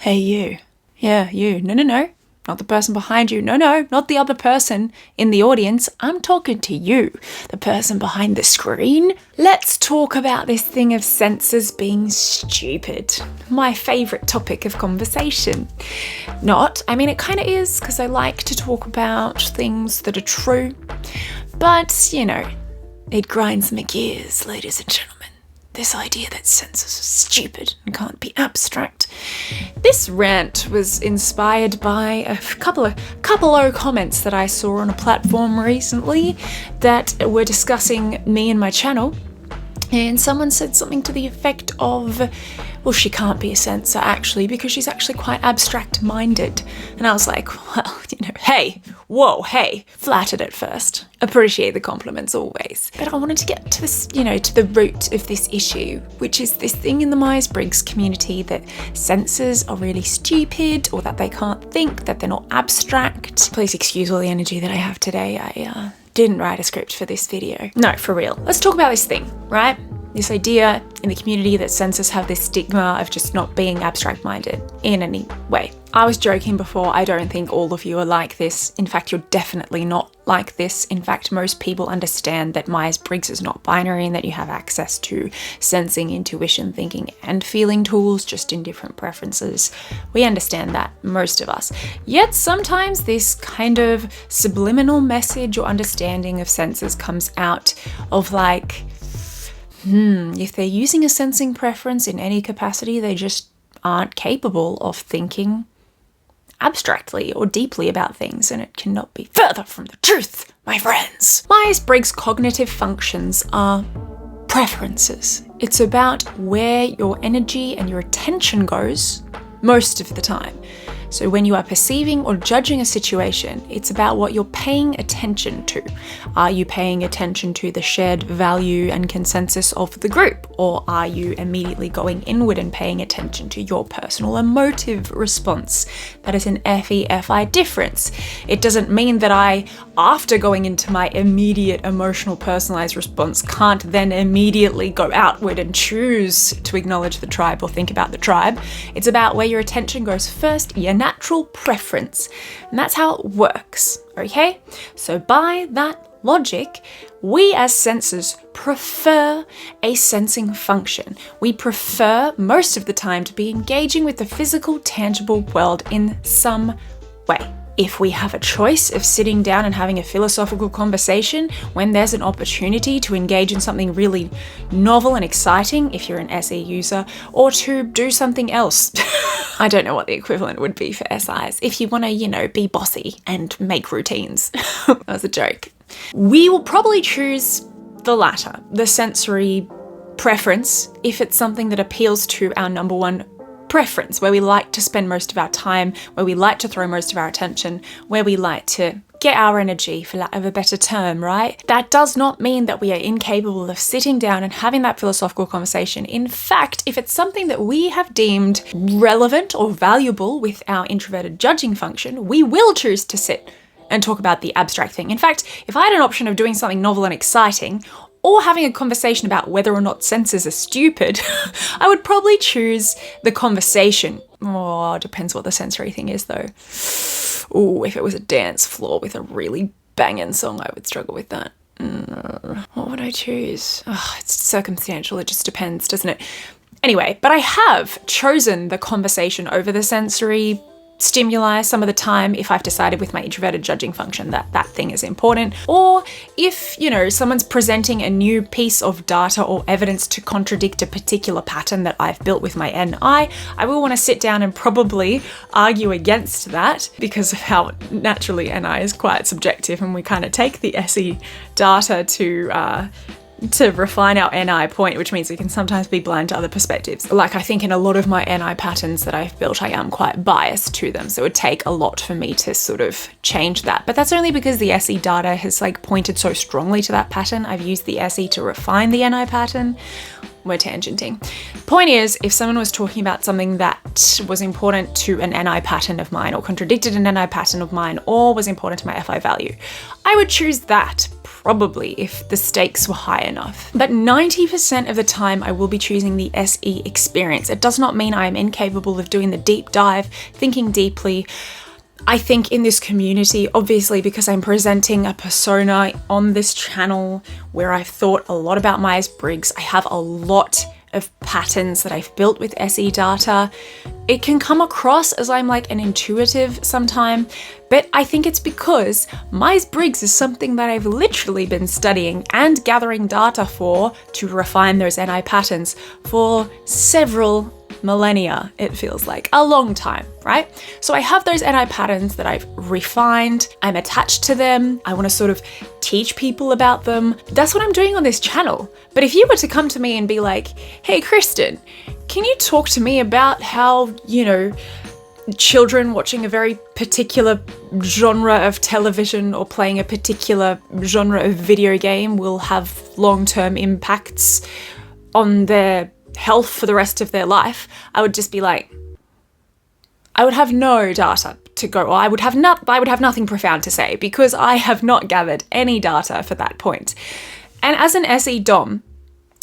Hey, you. Yeah, you. No. Not the person behind you. No, not the other person in the audience. I'm talking to you, the person behind the screen. Let's talk about this thing of senses being stupid. My favourite topic of conversation. It kind of is, because I like to talk about things that are true. But, it grinds my gears, ladies and gentlemen. This idea that senses are stupid and can't be abstract. This rant was inspired by a couple of comments that I saw on a platform recently that were discussing me and my channel. And someone said something to the effect of, well, she can't be a sensor actually because she's actually quite abstract-minded. And I was like, well, hey, flattered at first. Appreciate the compliments always. But I wanted to get to this, to the root of this issue, which is this thing in the Myers-Briggs community that sensors are really stupid or that they can't think, that they're not abstract. Please excuse all the energy that I have today. I didn't write a script for this video. No, for real. Let's talk about this thing, right? This idea in the community that sensors have this stigma of just not being abstract-minded in any way. I was joking before, I don't think all of you are like this. In fact, you're definitely not like this. In fact, most people understand that Myers-Briggs is not binary and that you have access to sensing, intuition, thinking, and feeling tools, just in different preferences. We understand that, most of us. Yet sometimes this kind of subliminal message or understanding of sensors comes out of like, if they're using a sensing preference in any capacity, they just aren't capable of thinking abstractly or deeply about things, and it cannot be further from the truth, my friends. Myers-Briggs cognitive functions are preferences. It's about where your energy and your attention goes most of the time. So when you are perceiving or judging a situation, it's about what you're paying attention to. Are you paying attention to the shared value and consensus of the group? Or are you immediately going inward and paying attention to your personal emotive response? That is an FE-FI difference. It doesn't mean that I, after going into my immediate emotional personalized response, can't then immediately go outward and choose to acknowledge the tribe or think about the tribe. It's about where your attention goes first, your natural preference. And that's how it works, okay? So by that logic, we as sensors prefer a sensing function. We prefer most of the time to be engaging with the physical, tangible world in some way. If we have a choice of sitting down and having a philosophical conversation when there's an opportunity to engage in something really novel and exciting, if you're an SE user, or to do something else. I don't know what the equivalent would be for SIs. If you want to, be bossy and make routines. That was a joke. We will probably choose the latter, the sensory preference, if it's something that appeals to our number one preference, where we like to spend most of our time, where we like to throw most of our attention, where we like to get our energy, for lack of a better term, right? That does not mean that we are incapable of sitting down and having that philosophical conversation. In fact, if it's something that we have deemed relevant or valuable with our introverted judging function, we will choose to sit and talk about the abstract thing. In fact, if I had an option of doing something novel and exciting, or having a conversation about whether or not sensors are stupid, I would probably choose the conversation. Oh, depends what the sensory thing is though. Ooh, if it was a dance floor with a really banging song, I would struggle with that. What would I choose? Oh, it's circumstantial, it just depends, doesn't it? Anyway, but I have chosen the conversation over the sensory stimuli some of the time if I've decided with my introverted judging function that that thing is important, or if someone's presenting a new piece of data or evidence to contradict a particular pattern that I've built with my NI, I will want to sit down and probably argue against that, because of how naturally NI is quite subjective and we kind of take the SE data to refine our NI point, which means we can sometimes be blind to other perspectives. Like I think in a lot of my NI patterns that I've built, I am quite biased to them. So it would take a lot for me to sort of change that. But that's only because the SE data has pointed so strongly to that pattern. I've used the SE to refine the NI pattern. we're tangenting. Point is, if someone was talking about something that was important to an NI pattern of mine, or contradicted an NI pattern of mine, or was important to my FI value, I would choose that probably if the stakes were high enough. But 90% of the time I will be choosing the SE experience. It does not mean I am incapable of doing the deep dive, thinking deeply. I think in this community, obviously because I'm presenting a persona on this channel where I've thought a lot about Myers-Briggs, I have a lot of patterns that I've built with SE data. It can come across as I'm like an intuitive sometime, but I think it's because Myers-Briggs is something that I've literally been studying and gathering data for to refine those NI patterns for several millennia, it feels like. A long time, right? So I have those NI patterns that I've refined, I'm attached to them, I want to sort of teach people about them. That's what I'm doing on this channel. But if you were to come to me and be like, hey Kristen, can you talk to me about how, children watching a very particular genre of television or playing a particular genre of video game will have long-term impacts on their health for the rest of their life, I would just be like, I would have no data to go, or I would have nothing profound to say because I have not gathered any data for that point. And as an SE Dom,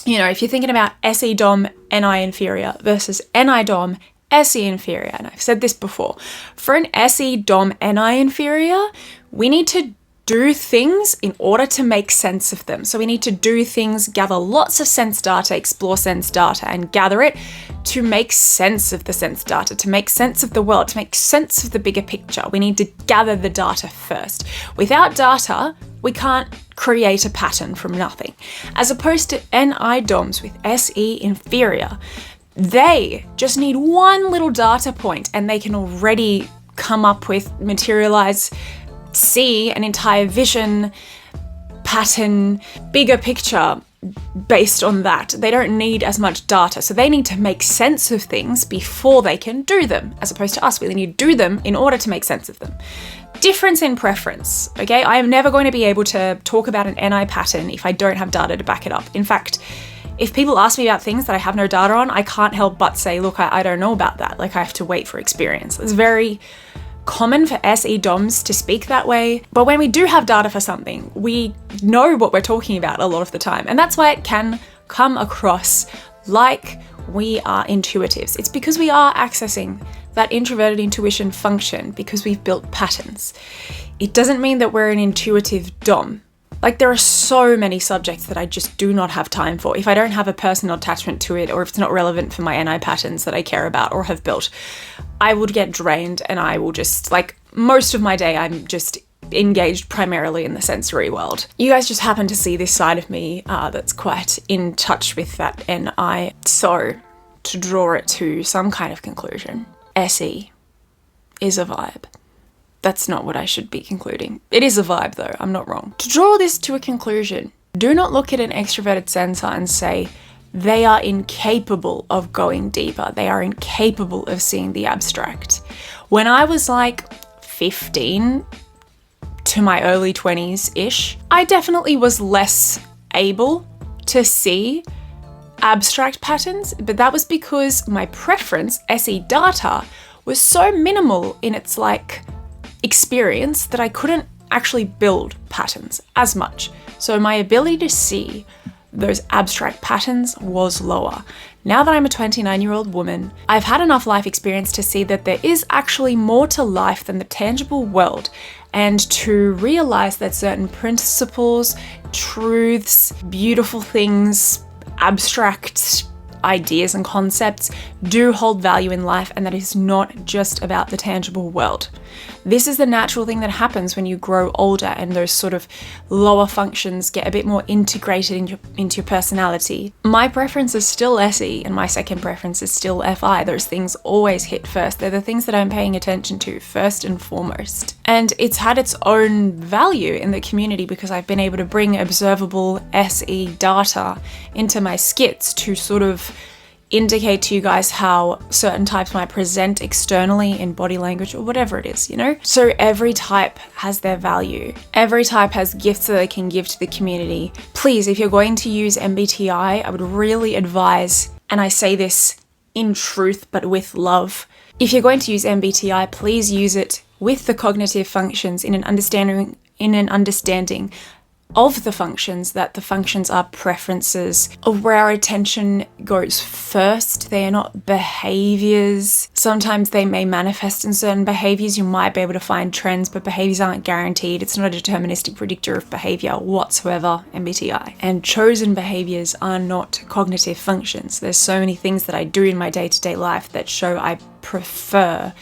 if you're thinking about SE Dom NI inferior versus NI Dom SE inferior, and I've said this before, for an SE Dom NI inferior, we need to do things in order to make sense of them. So we need to do things, gather lots of sense data, explore sense data, and gather it to make sense of the sense data, to make sense of the world, to make sense of the bigger picture. We need to gather the data first. Without data, we can't create a pattern from nothing. As opposed to NI DOMs with SE inferior, they just need one little data point and they can already come up with, materialize, see an entire vision, pattern, bigger picture based on that. They don't need as much data. So they need to make sense of things before they can do them, as opposed to us. We need to do them in order to make sense of them. Difference in preference, okay? I am never going to be able to talk about an NI pattern if I don't have data to back it up. In fact, if people ask me about things that I have no data on, I can't help but say, look, I don't know about that. Like, I have to wait for experience. It's very common for SE DOMs to speak that way, but when we do have data for something, we know what we're talking about a lot of the time, and that's why it can come across like we are intuitives. It's because we are accessing that introverted intuition function because we've built patterns. It doesn't mean that we're an intuitive DOM. Like, there are so many subjects that I just do not have time for. If I don't have a personal attachment to it, or if it's not relevant for my NI patterns that I care about or have built, I would get drained and I will just, like, most of my day I'm just engaged primarily in the sensory world. You guys just happen to see this side of me that's quite in touch with that NI. So, to draw it to some kind of conclusion, SE is a vibe. That's not what I should be concluding. It is a vibe though, I'm not wrong. To draw this to a conclusion, do not look at an extroverted sensor and say, they are incapable of going deeper. They are incapable of seeing the abstract. When I was like 15 to my early 20s-ish, I definitely was less able to see abstract patterns, but that was because my preference, SE data, was so minimal in its experience that I couldn't actually build patterns as much. So my ability to see those abstract patterns was lower. Now that I'm a 29-year-old woman, I've had enough life experience to see that there is actually more to life than the tangible world, and to realize that certain principles, truths, beautiful things, abstract ideas and concepts do hold value in life, and that is not just about the tangible world. This is the natural thing that happens when you grow older and those sort of lower functions get a bit more integrated into your personality. My preference is still SE and my second preference is still FI. Those things always hit first. They're the things that I'm paying attention to first and foremost. And it's had its own value in the community because I've been able to bring observable SE data into my skits to sort of indicate to you guys how certain types might present externally in body language or whatever it is, you know? So every type has their value. Every type has gifts that they can give to the community. Please, if you're going to use MBTI, I would really advise, and I say this in truth but with love, if you're going to use MBTI, please use it with the cognitive functions in an understanding of the functions, that the functions are preferences of where our attention goes first. They are not behaviors. Sometimes they may manifest in certain behaviors. You might be able to find trends, but behaviors aren't guaranteed. It's not a deterministic predictor of behavior whatsoever, MBTI. And chosen behaviors are not cognitive functions. There's so many things that I do in my day-to-day life that show I prefer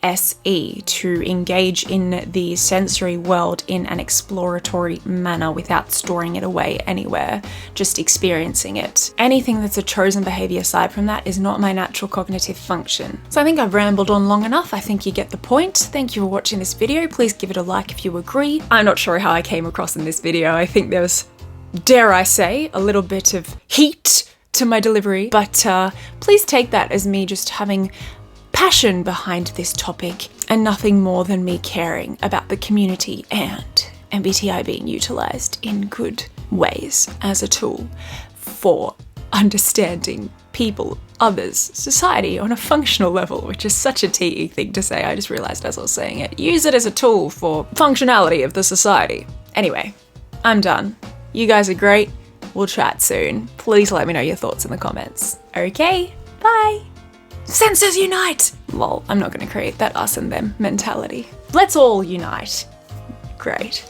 SE, to engage in the sensory world in an exploratory manner without storing it away anywhere, just experiencing it. Anything that's a chosen behavior aside from that is not my natural cognitive function. So I think I've rambled on long enough. I think you get the point. Thank you for watching this video. Please give it a like if you agree. I'm not sure how I came across in this video. I think there was, dare I say, a little bit of heat to my delivery, but please take that as me just having passion behind this topic and nothing more than me caring about the community and MBTI being utilised in good ways as a tool for understanding people, others, society on a functional level, which is such a TE thing to say. I just realised as I was saying it. Use it as a tool for functionality of the society. Anyway, I'm done. You guys are great. We'll chat soon. Please let me know your thoughts in the comments. Okay, bye. Senses unite! Lol, I'm not going to create that us and them mentality. Let's all unite. Great.